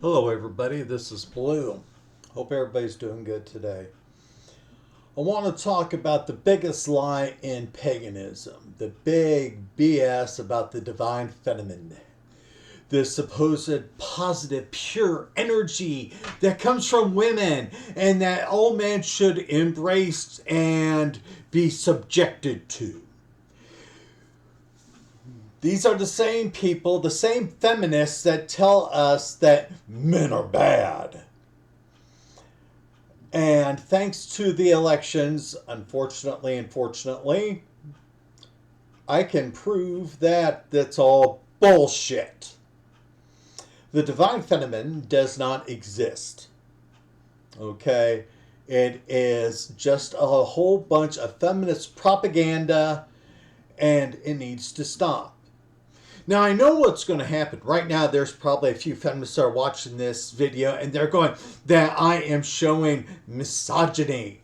Hello, everybody. This is Blue. Hope everybody's doing good today. I want to talk about the biggest lie in paganism, the big BS about the divine feminine, the supposed positive, pure energy that comes from women and that all men should embrace and be subjected to. These are the same people, the same feminists that tell us that men are bad. And thanks to the elections, unfortunately, I can prove that that's all bullshit. The divine feminine does not exist. Okay? It is just a whole bunch of feminist propaganda, and it needs to stop. Now, I know what's going to happen. Right now, there's probably a few feminists that are watching this video and they're going, that I am showing misogyny.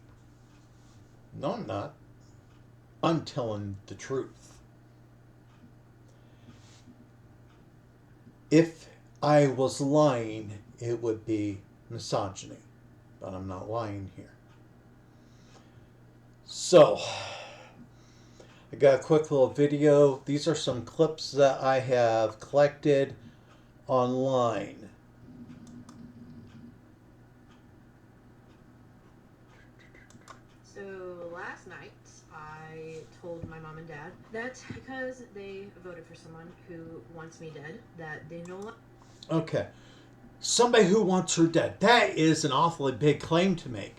No, I'm not. I'm telling the truth. If I was lying, it would be misogyny. But I'm not lying here. So, I got a quick little video. These are some clips that I have collected online. So last night, I told my mom and dad that because they voted for someone who wants me dead, that they no longer. Okay. Somebody who wants her dead. That is an awfully big claim to make.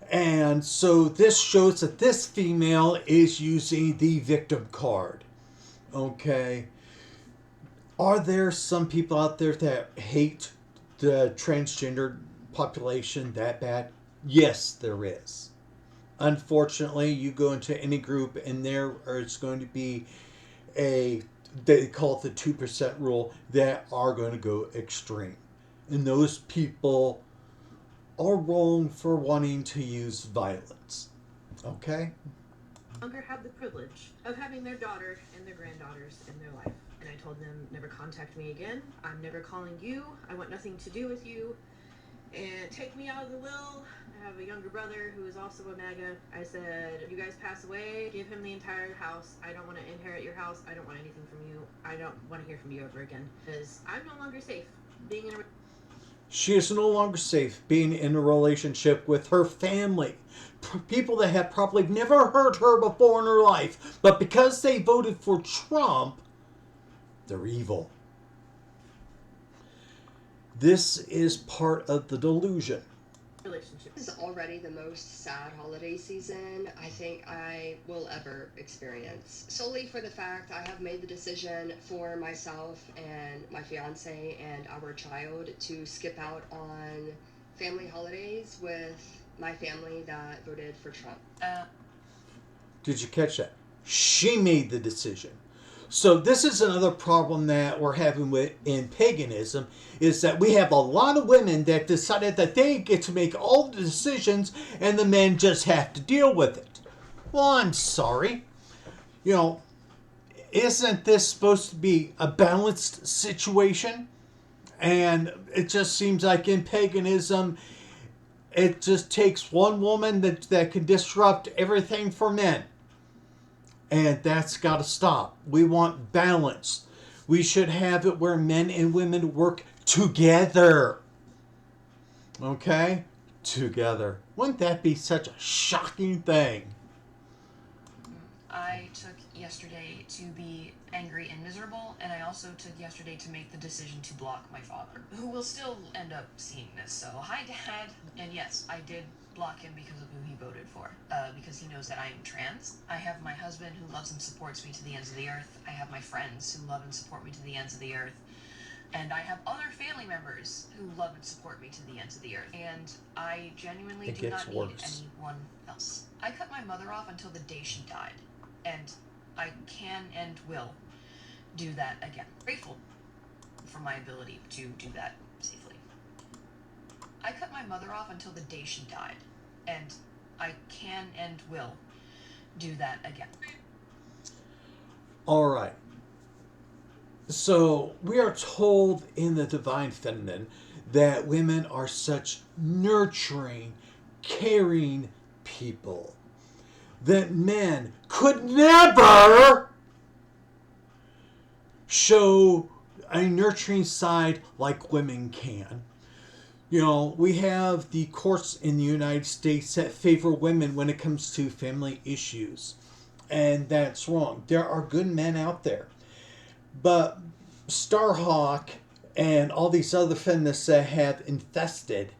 And so this shows that this female is using the victim card. Okay. Are there some people out there that hate the transgender population that bad? Yes, there is. Unfortunately, you go into any group and there is going to be they call it the 2% rule, that are going to go extreme. And those people are wrong for wanting to use violence. Okay? Longer have the privilege of having their daughter and their granddaughters in their life. And I told them, never contact me again. I'm never calling you. I want nothing to do with you. And take me out of the will. I have a younger brother who is also a MAGA. I said, you guys pass away, give him the entire house. I don't want to inherit your house. I don't want anything from you. I don't want to hear from you ever again. Because I'm no longer safe being in a. She is no longer safe being in a relationship with her family. People that have probably never heard her before in her life, but because they voted for Trump, they're evil. This is part of the delusion. Relationship. This is already the most sad holiday season I think I will ever experience. Solely for the fact I have made the decision for myself and my fiance and our child to skip out on family holidays with my family that voted for Trump. Did you catch that? She made the decision. So this is another problem that we're having with in paganism, is that we have a lot of women that decided that they get to make all the decisions and the men just have to deal with it. Well, I'm sorry. You know, isn't this supposed to be a balanced situation? And it just seems like in paganism, it just takes one woman that can disrupt everything for men. And that's got to stop. We want balance. We should have it where men and women work together. Okay? Together. Wouldn't that be such a shocking thing? I took yesterday to be angry and miserable, and I also took yesterday to make the decision to block my father, who will still end up seeing this. So, hi, Dad. And yes, I did block him because of who he voted for, because he knows that I am trans. I have my husband who loves and supports me to the ends of the earth. I have my friends who love and support me to the ends of the earth. And I have other family members who love and support me to the ends of the earth. And I genuinely do not need anyone else. I cut my mother off until the day she died. And I can and will do that again. Grateful for my ability to do that safely. I cut my mother off until the day she died. And I can and will do that again. All right. So we are told in the divine feminine that women are such nurturing, caring people. That men could never show a nurturing side like women can. You know, we have the courts in the United States that favor women when it comes to family issues. And that's wrong. There are good men out there. But Starhawk and all these other feminists that have infested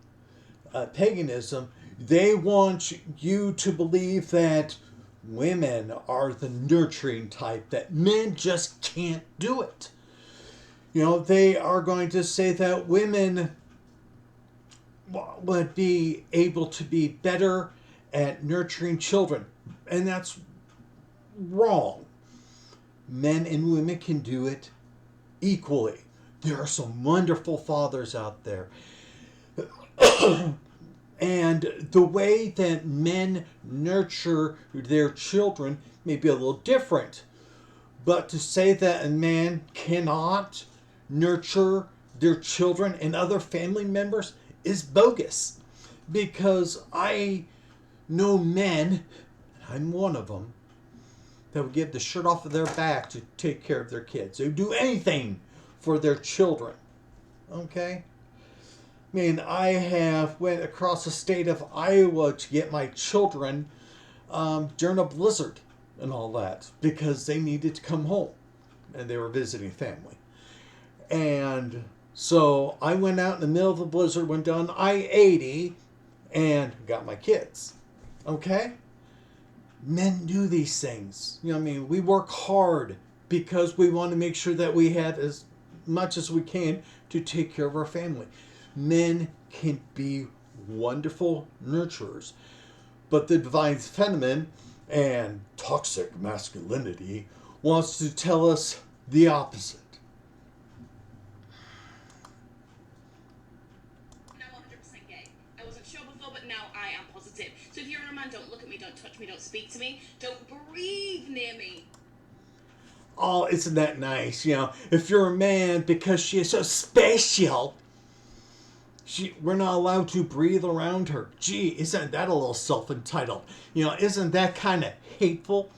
paganism, they want you to believe that women are the nurturing type, that men just can't do it. You know, they are going to say that women would be able to be better at nurturing children. And that's wrong. Men and women can do it equally. There are some wonderful fathers out there. And the way that men nurture their children may be a little different. But to say that a man cannot nurture their children and other family members is bogus. Because I know men, I'm one of them, that would give the shirt off of their back to take care of their kids. They would do anything for their children. Okay? I mean, I have went across the state of Iowa to get my children during a blizzard and all that because they needed to come home and they were visiting family. And so I went out in the middle of the blizzard, went down I-80 and got my kids. Okay? Men do these things. You know what I mean? We work hard because we want to make sure that we have as much as we can to take care of our family. Men can be wonderful nurturers. But the divine feminine and toxic masculinity wants to tell us the opposite. I'm 100% gay. I wasn't sure before, but now I am positive. So if you're a man, don't look at me, don't touch me, don't speak to me, don't breathe near me. Oh, isn't that nice? You know, if you're a man, because she is so special, we're not allowed to breathe around her. Gee, isn't that a little self-entitled? You know, isn't that kind of hateful?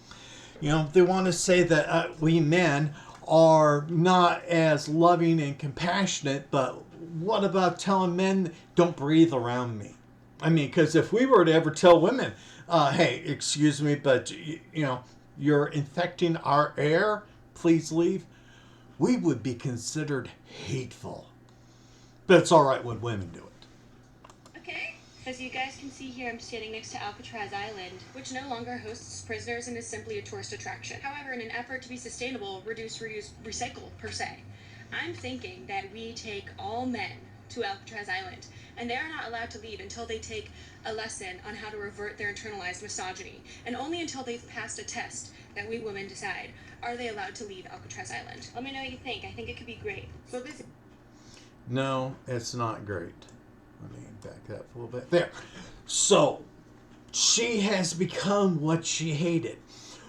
You know, they want to say that we men are not as loving and compassionate, but what about telling men, don't breathe around me? I mean, because if we were to ever tell women, hey, excuse me, but, you know, you're infecting our air, please leave, we would be considered hateful. But it's all right when women do it. Okay. As you guys can see here, I'm standing next to Alcatraz Island, which no longer hosts prisoners and is simply a tourist attraction. However, in an effort to be sustainable, reduce, reuse, recycle, per se, I'm thinking that we take all men to Alcatraz Island, and they are not allowed to leave until they take a lesson on how to revert their internalized misogyny, and only until they've passed a test that we women decide, are they allowed to leave Alcatraz Island? Let me know what you think. I think it could be great. So this. No, it's not great. Let me back that up a little bit. There. So, she has become what she hated.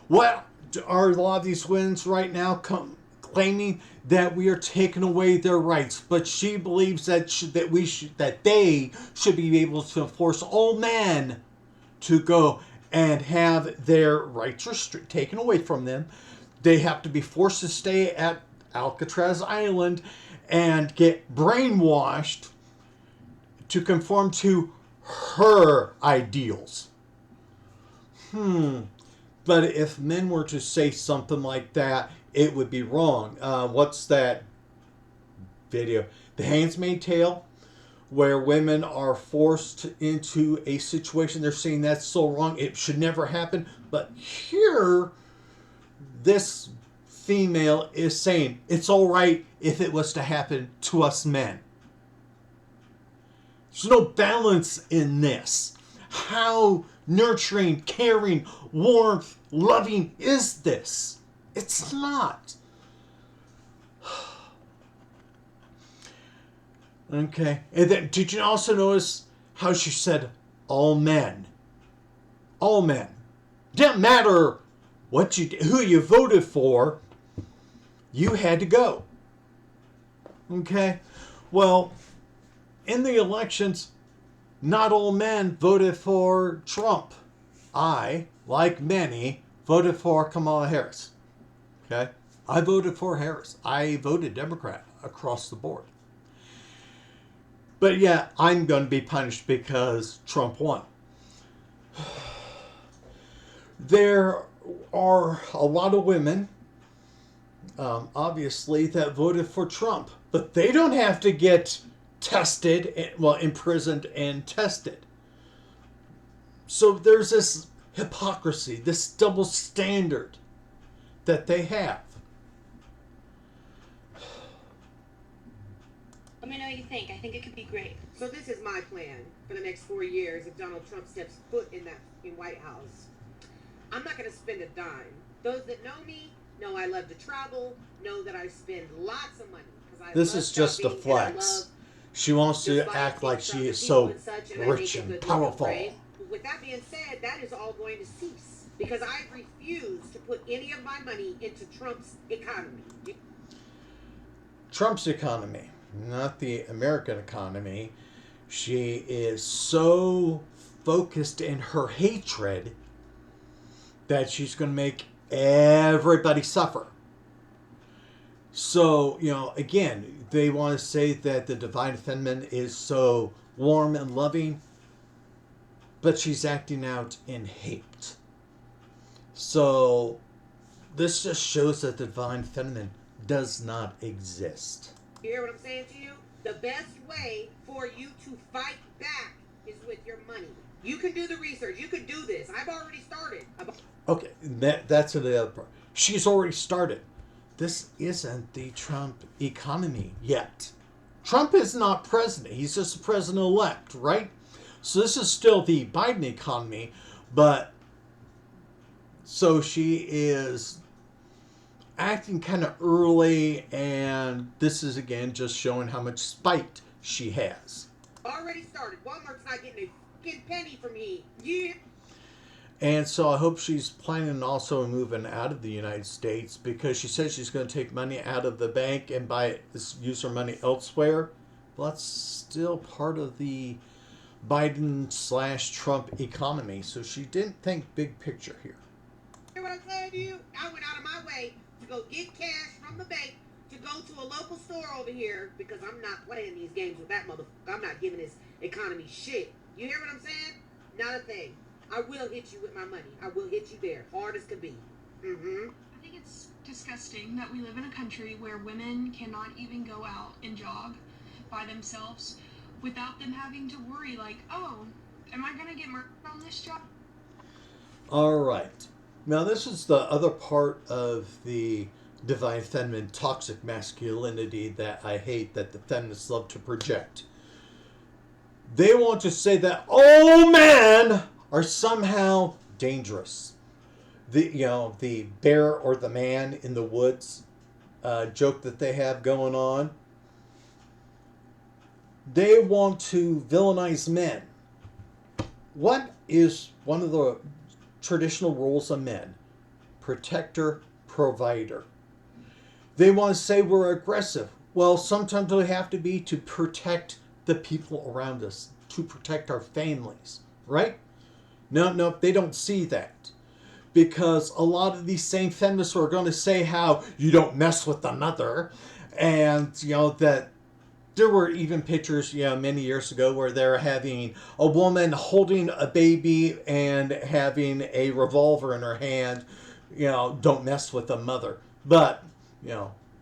What are a lot of these women right now claiming that we are taking away their rights? But she believes that they should be able to force all men to go and have their rights taken away from them. They have to be forced to stay at Alcatraz Island and get brainwashed to conform to her ideals. But if men were to say something like that, it would be wrong. What's that video? The Handmaid's Tale, where women are forced into a situation. They're saying that's so wrong. It should never happen. But here, this female is saying it's all right if it was to happen to us men. There's no balance in this. How nurturing, caring, warmth, loving is this? It's not. Okay. And then, did you also notice how she said all men? All men. Didn't matter what you did, who you voted for, you had to go. Okay? Well, in the elections, not all men voted for Trump. I, like many, voted for Kamala Harris. Okay? I voted for Harris. I voted Democrat across the board. But yeah, I'm going to be punished because Trump won. There are a lot of women, obviously, that voted for Trump. But they don't have to get tested, well, imprisoned and tested. So there's this hypocrisy, this double standard that they have. Let me know what you think. I think it could be great. So this is my plan for the next 4 years if Donald Trump steps foot in White House. I'm not going to spend a dime. Those that know me know I love to travel, know that I spend lots of money. This is just a flex. She wants to act like she is so rich and powerful. With that being said, that is all going to cease because I refuse to put any of my money into Trump's economy. Trump's economy, not the American economy. She is so focused in her hatred that she's going to make everybody suffer. So, again, they want to say that the divine feminine is so warm and loving, but she's acting out in hate. So, this just shows that the divine feminine does not exist. You hear what I'm saying to you? The best way for you to fight back is with your money. You can do the research. You can do this. I've already started. Okay, that's the other part. She's already started. This isn't the Trump economy yet. Trump is not president. He's just the president-elect, right? So this is still the Biden economy, but so she is acting kind of early, and this is, again, just showing how much spite she has. Already started. Walmart's not getting a fucking penny from me. Yeah. And so I hope she's planning also moving out of the United States because she says she's going to take money out of the bank and use her money elsewhere. Well, that's still part of the Biden/Trump economy. So she didn't think big picture here. Hear what I'm saying to you? I went out of my way to go get cash from the bank to go to a local store over here because I'm not playing these games with that motherfucker. I'm not giving this economy shit. You hear what I'm saying? Not a thing. I will hit you with my money. I will hit you there, hard as can be. Mm-hmm. I think it's disgusting that we live in a country where women cannot even go out and jog by themselves without them having to worry like, oh, am I going to get murdered on this job? All right. Now, this is the other part of the divine feminine toxic masculinity that I hate that the feminists love to project. They want to say that all men are somehow dangerous. The bear or the man in the woods joke that they have going on. They want to villainize men. What is one of the traditional roles of men? Protector, provider. They want to say we're aggressive. Well, sometimes we have to be to protect the people around us, to protect our families, right? No, they don't see that. Because a lot of these same feminists are going to say how you don't mess with the mother. And, that there were even pictures, many years ago where they're having a woman holding a baby and having a revolver in her hand. Don't mess with the mother. But,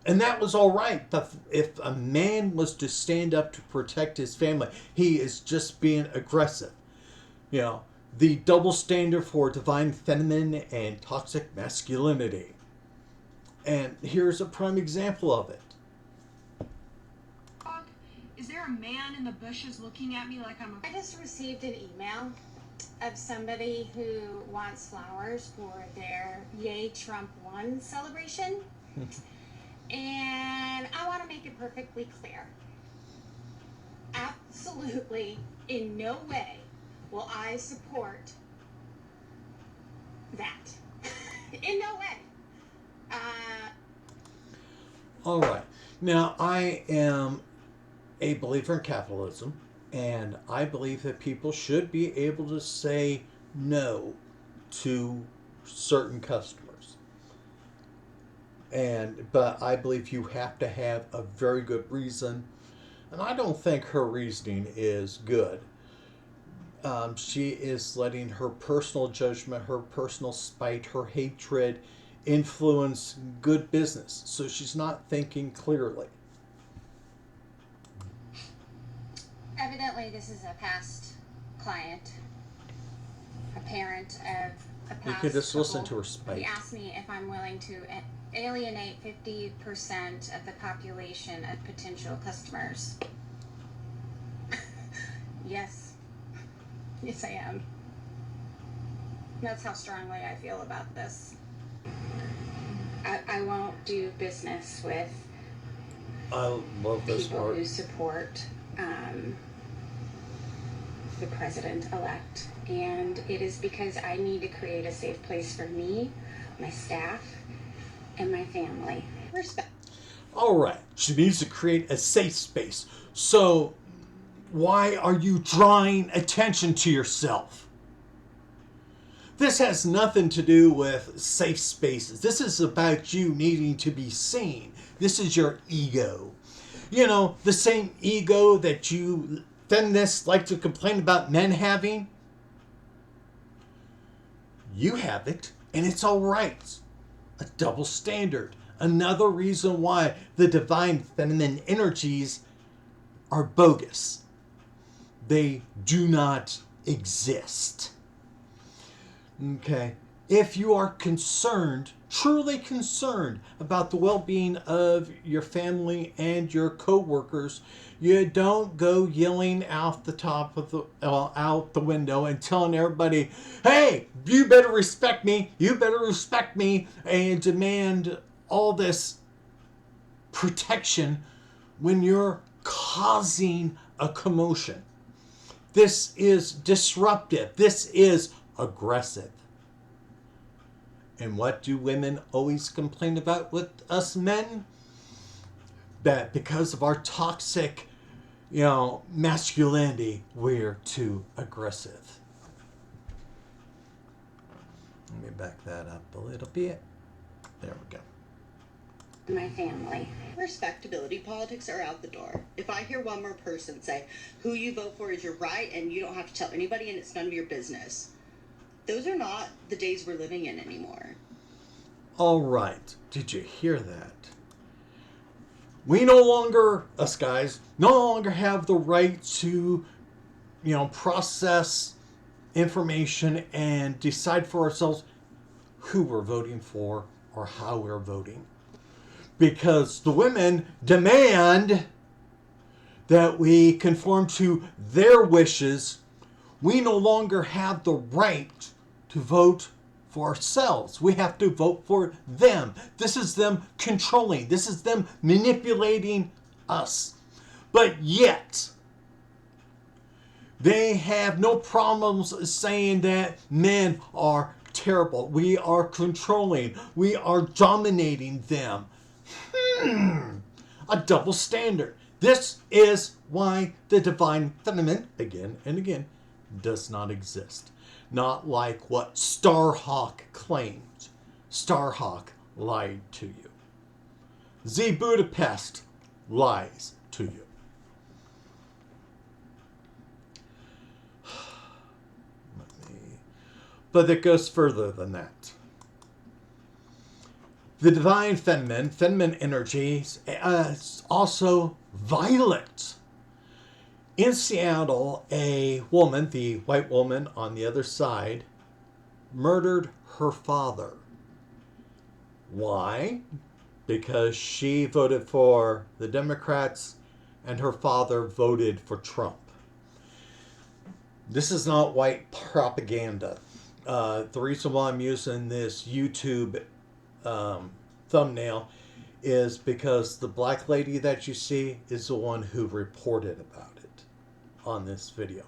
and that was all right. But if a man was to stand up to protect his family, he is just being aggressive. The double standard for divine feminine and toxic masculinity. And here's a prime example of it. Is there a man in the bushes looking at me like I'm I just received an email of somebody who wants flowers for their Yay Trump Won celebration. And I want to make it perfectly clear. Absolutely, in no way will I support that. In no way. All right. Now, I am a believer in capitalism, and I believe that people should be able to say no to certain customers. But I believe you have to have a very good reason, and I don't think her reasoning is good. She is letting her personal judgment, her personal spite, her hatred influence good business. So she's not thinking clearly. Evidently, this is a past client, a parent of a past You can just listen couple. to her spite. He asked me if I'm willing to alienate 50% of the population of potential customers. Yes. Yes, I am. That's how strongly I feel about this. I won't do business with I love this people part. who support the president-elect, and it is because I need to create a safe place for me, my staff, and my family. All right, she needs to create a safe space. So why are you drawing attention to yourself? This has nothing to do with safe spaces. This is about you needing to be seen. This is your ego. You know, the same ego that you feminists like to complain about men having. You have it, and it's all right. A double standard. Another reason why the divine feminine energies are bogus. They do not exist. Okay. If you are concerned, truly concerned about the well-being of your family and your co-workers, you don't go yelling out the top of the out the window and telling everybody, "Hey, you better respect me. You better respect me," and demand all this protection when you're causing a commotion. This is disruptive. This is aggressive. And what do women always complain about with us men? That because of our toxic, masculinity, we're too aggressive. Let me back that up a little bit. There we go. My family. Respectability politics are out the door. If I hear one more person say, who you vote for is your right and you don't have to tell anybody and it's none of your business, those are not the days we're living in anymore. All right. Did you hear that? We no longer, us guys, no longer have the right to, process information and decide for ourselves who we're voting for or how we're voting. Because the women demand that we conform to their wishes. We no longer have the right to vote for ourselves. We have to vote for them. This is them controlling. This is them manipulating us. But yet, they have no problems saying that men are terrible. We are controlling. We are dominating them. A double standard. This is why the divine feminine, again and again, does not exist. Not like what Starhawk claimed. Starhawk lied to you. Z Budapest lies to you. But it goes further than that. The divine feminine energy is also violent. In Seattle, a woman, the white woman on the other side, murdered her father. Why? Because she voted for the Democrats and her father voted for Trump. This is not white propaganda. The reason why I'm using this YouTube thumbnail is because the black lady that you see is the one who reported about it on this video.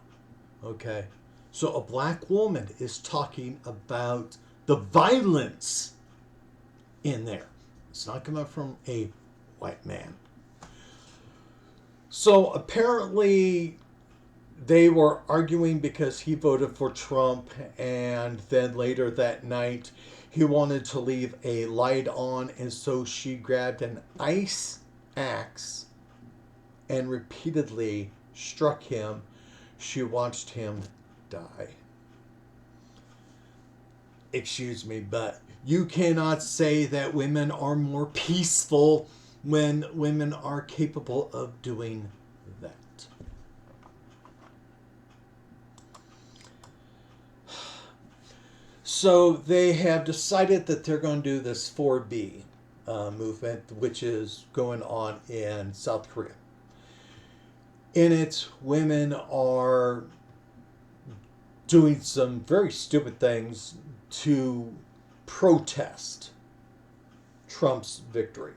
Okay? So a black woman is talking about the violence in there. It's not coming from a white man. So apparently they were arguing because he voted for Trump, and then later that night he wanted to leave a light on, and so she grabbed an ice axe and repeatedly struck him. She watched him die. Excuse me, but you cannot say that women are more peaceful when women are capable of doing that. So they have decided that they're going to do this 4B movement, which is going on in South Korea. In it, women are doing some very stupid things to protest Trump's victory.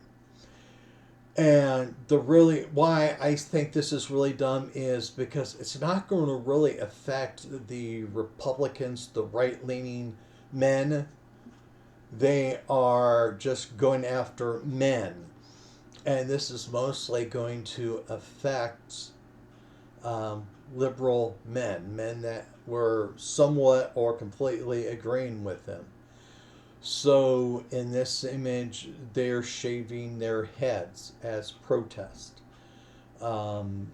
And the really why I think this is really dumb is because it's not going to really affect the Republicans, the right-leaning men. They are just going after men. And this is mostly going to affect liberal men that were somewhat or completely agreeing with them. So in this image, they're shaving their heads as protest. And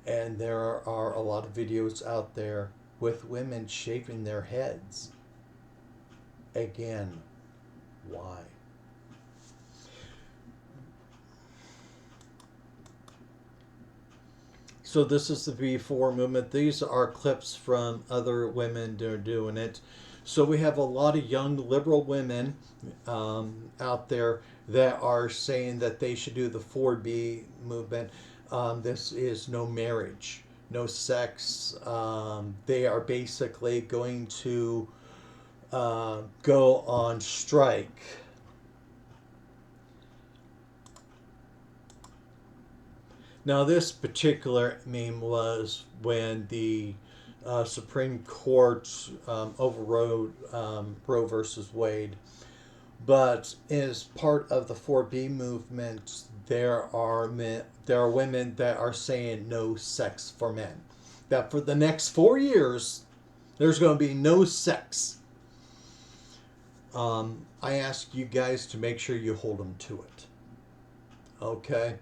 there are a lot of videos out there with women shaving their heads. Again, why? So this is the V4 movement. These are clips from other women that are doing it. So we have a lot of young liberal women out there that are saying that they should do the 4B movement. This is no marriage, no sex. They are basically going to go on strike. Now, this particular meme was when the Supreme Court overrode Roe versus Wade. But as part of the 4B movement, there are women that are saying no sex for men. That for the next 4 years, there's going to be no sex. I ask you guys to make sure you hold them to it. Okay?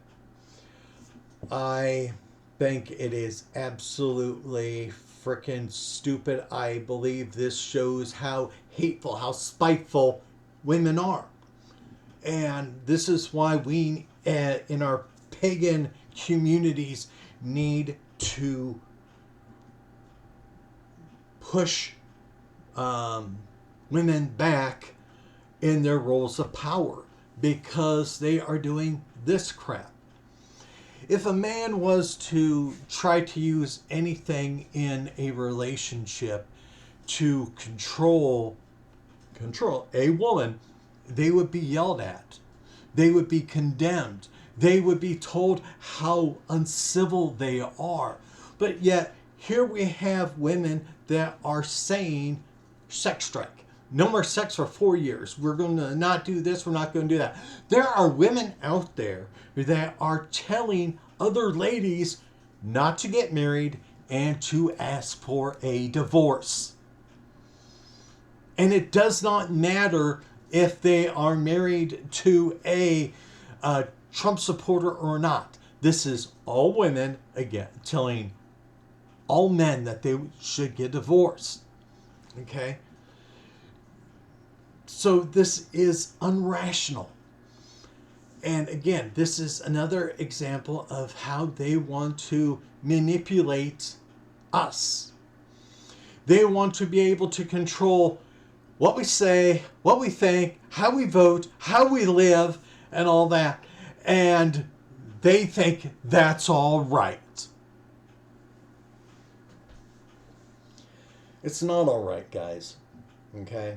I think it is absolutely freaking stupid. I believe this shows how hateful, how spiteful women are. And this is why we, in our pagan communities, need to push women back in their roles of power because they are doing this crap. If a man was to try to use anything in a relationship to control a woman, they would be yelled at. They would be condemned. They would be told how uncivil they are. But yet, here we have women that are saying sex strike. No more sex for 4 years. We're going to not do this. We're not going to do that. There are women out there that are telling other ladies not to get married and to ask for a divorce. And it does not matter if they are married to a Trump supporter or not. This is all women, again, telling all men that they should get divorced. Okay? So this is unrational. And again, this is another example of how they want to manipulate us. They want to be able to control what we say, what we think, how we vote, how we live, and all that. And they think that's all right. It's not all right, guys. Okay?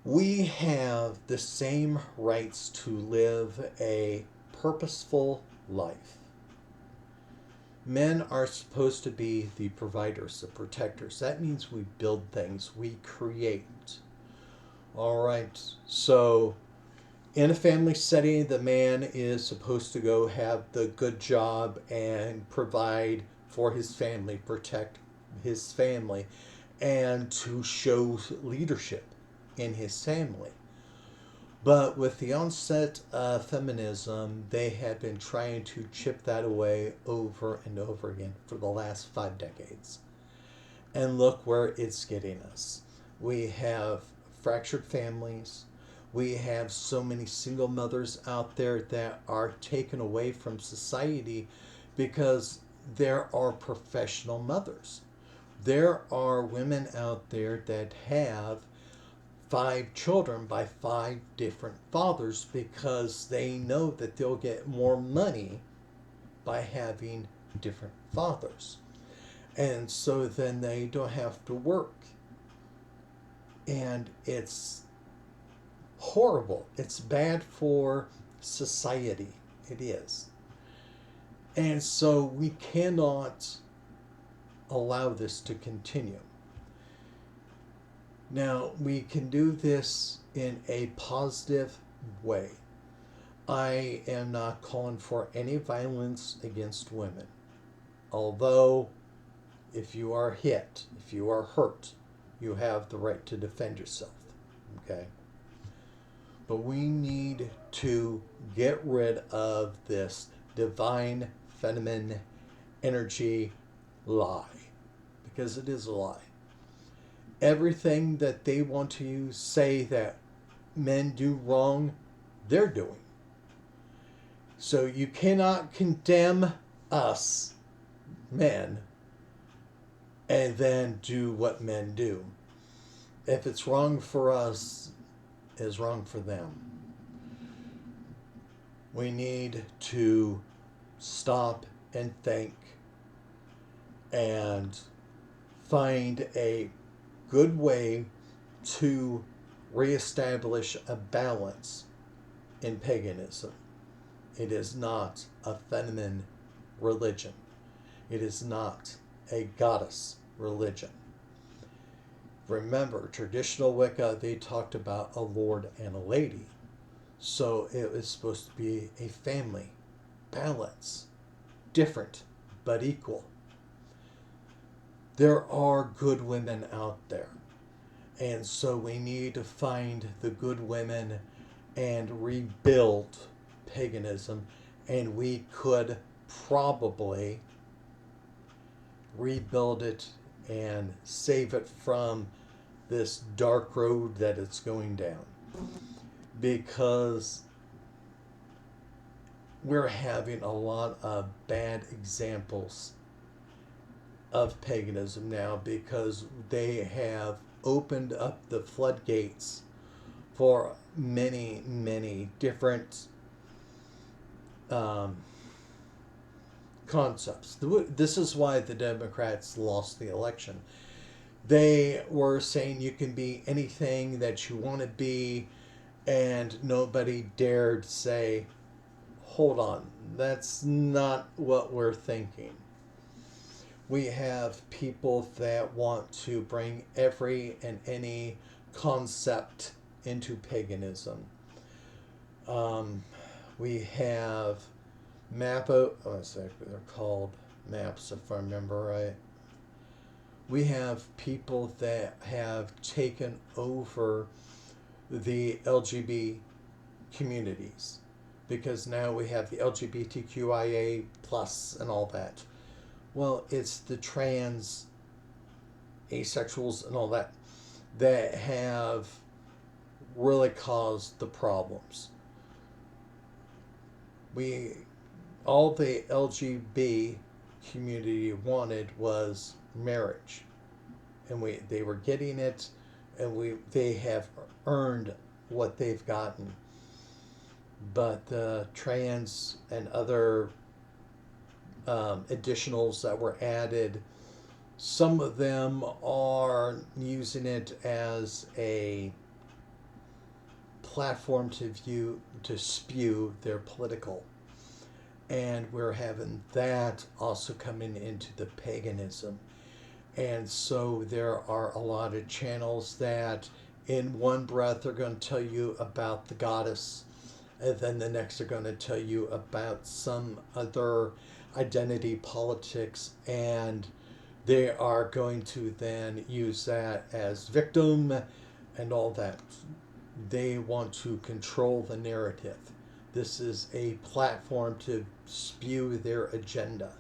We have the same rights to live a purposeful life. Men are supposed to be the providers, the protectors. That means we build things, we create. All right, so In a family setting, the man is supposed to go have the good job and provide for his family, protect his family, and to show leadership in his family. But with the onset of feminism, they have been trying to chip that away over and over again for the last 5 decades. And look where it's getting us. We have fractured families. We have so many single mothers out there that are taken away from society because there are professional mothers. There are women out there that have 5 children by 5 different fathers because they know that they'll get more money by having different fathers. And so then they don't have to work. And it's horrible. It's bad for society. It is. And so we cannot allow this to continue. Now, we can do this in a positive way. I am not calling for any violence against women. Although, if you are hit, if you are hurt, you have the right to defend yourself. Okay? But we need to get rid of this divine feminine energy lie. Because it is a lie. Everything that they want to say that men do wrong, they're doing. So you cannot condemn us, men, and then do what men do. If it's wrong for us, it's wrong for them. We need to stop and think and find a good way to reestablish a balance in paganism. It is not a feminine religion. It is not a goddess religion. Remember, traditional Wicca, they talked about a lord and a lady. So it was supposed to be a family, balance, different but equal. There are good women out there. And so we need to find the good women and rebuild paganism. And we could probably rebuild it and save it from this dark road that it's going down. Because we're having a lot of bad examples of paganism now because they have opened up the floodgates for many, many different concepts. This is why the Democrats lost the election. They were saying you can be anything that you want to be, and nobody dared say, hold on, that's not what we're thinking. We have people that want to bring every and any concept into paganism. We have they're called maps if I remember right. We have people that have taken over the LGBT communities because now we have the LGBTQIA plus and all that. Well, it's the trans, asexuals and all that that have really caused the problems. All the LGBT community wanted was marriage, and they were getting it, and they have earned what they've gotten. But the trans and other additionals that were added, some of them are using it as a platform to spew their political. And we're having that also coming into the paganism. And so there are a lot of channels that in one breath are going to tell you about the goddess, And then the next they're going to tell you about some other identity politics, and they are going to then use that as victim and all that. They want to control the narrative. This is a platform to spew their agenda.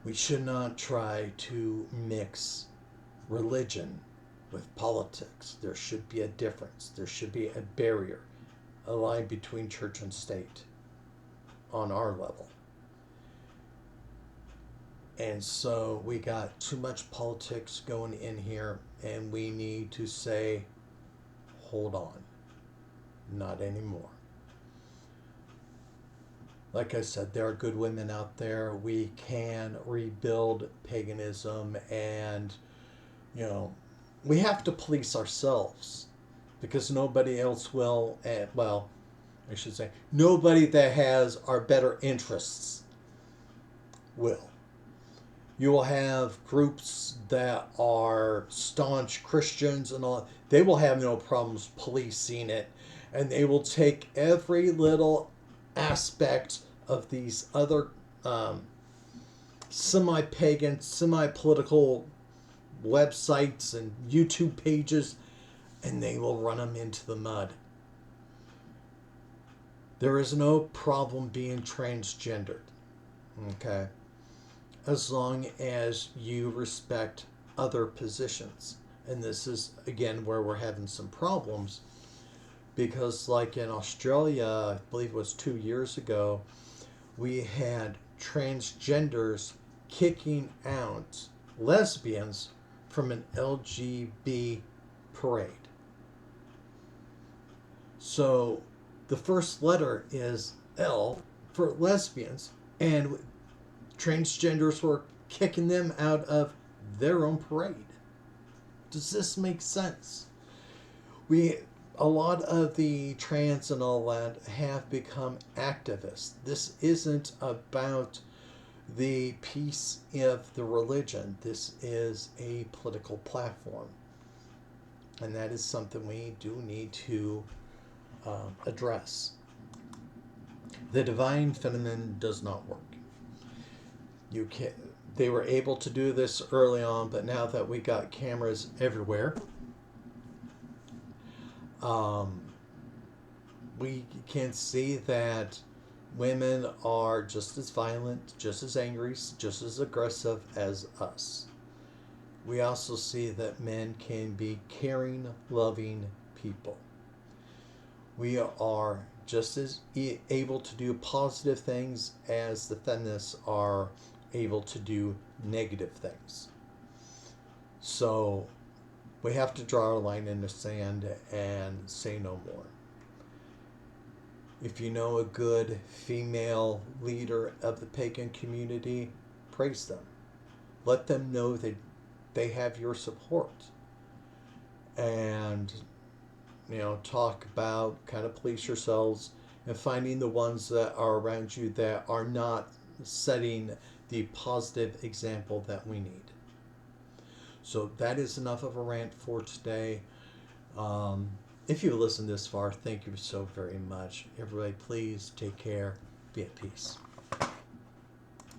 We should not try to mix religion with politics. There should be a difference. There should be a barrier, a line between church and state on our level. And so we got too much politics going in here, and we need to say, hold on, not anymore. Like I said, there are good women out there. We can rebuild paganism, and, you know, we have to police ourselves because nobody else will, well, I should say, nobody that has our better interests will. You will have groups that are staunch Christians and all. They will have no problems policing it, and they will take every little aspect of these other semi-pagan, semi-political websites and YouTube pages, and they will run them into the mud. There is no problem being transgendered, okay? As long as you respect other positions. And this is, again, where we're having some problems, because like in Australia, I believe it was 2 years ago, we had transgenders kicking out lesbians from an LGBT parade. So the first letter is L for lesbians, and transgenders were kicking them out of their own parade. Does this make sense? A lot of the trans and all that have become activists. This isn't about the piece of the religion. This is a political platform. And that is something we do need to address. The divine feminine does not work. They were able to do this early on, but now that we got cameras everywhere, we can see that women are just as violent, just as angry, just as aggressive as us. We also see that men can be caring, loving people. We are just as able to do positive things as the feminists are able to do negative things. So we have to draw our line in the sand and say no more. If you know a good female leader of the pagan community, praise them. Let them know that they have your support. And, talk about, kind of police yourselves and finding the ones that are around you that are not setting the positive example that we need. So that is enough of a rant for today. If you've listened this far, thank you so very much. Everybody, please take care. Be at peace.